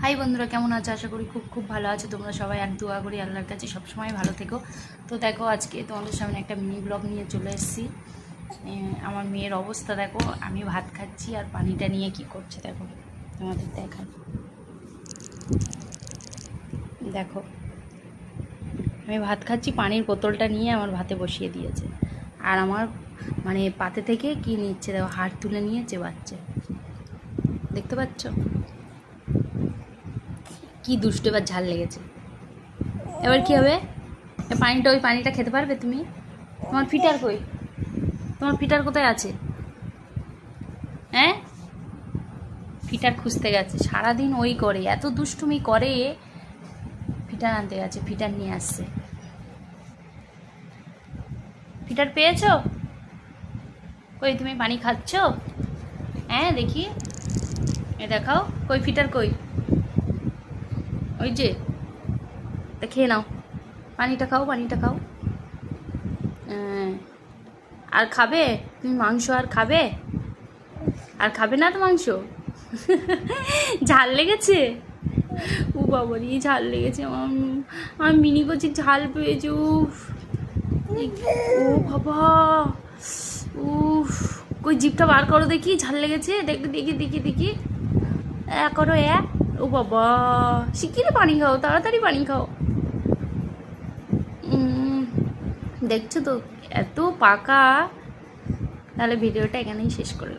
High বন্ধুরা, কেমন আছো? আশা করি খুব খুব ভালো আছো তোমরা সবাই। আর দোয়া করি আল্লাহর কাছে সবসময় ভালো থেকো। তো দেখো, আজকে তোমাদের সামনে একটা মিনি ব্লগ নিয়ে চলে এসেছি। আমার মেয়ের অবস্থা দেখো, আমি ভাত খাচ্ছি আর পানিটা নিয়ে কি করছে দেখো, তোমাদের দেখাই। দেখো, আমি ভাত খাচ্ছি, পানির বোতলটা নিয়ে আমার ভাতে বসিয়ে দিয়েছে। আর আমার মানে পাতে থেকে কি নিচ্ছে দেখো, হাত তুলে নিয়ে চেবাচ্ছে। দেখতে পাচ্ছ কি দুষ্টু? এবার ঝাল লেগেছে। এবার কি হবে? ওই পানিটা খেতে পারবে তুমি? তোমার ফিটার কই? তোমার ফিটার কোথায় আছে? হ্যাঁ, ফিটার খুঁজতে গেছে। সারাদিন ওই করে, এত দুষ্টুমি করে। ফিটার আনতে গেছে, ফিটার নিয়ে আসছে। ফিটার পেয়েছো? কই তুমি পানি খাচ্ছ? হ্যাঁ দেখি, এ দেখাও, কই ফিটার কই? ওই যে, তা খেয়ে নাও, পানিটা খাও, পানিটা খাও। আর খাবে তুমি মাংস? আর খাবে? আর খাবে না তো মাংস? ঝাল লেগেছে? ও বাবারি, ঝাল লেগেছে। আমার মিনি কচি ঝাল পেয়েছে। উফ, ও বাবা, উফ, কই জিভটা বার করো দেখি, ঝাল লেগেছে। দেখি দেখি দেখি দেখি, করো। ও বাবা, শিগগিরই পানি খাও, তাড়াতাড়ি পানি খাও। দেখছো তো, এত পাকা। তাহলে ভিডিওটা এখানেই শেষ করলাম।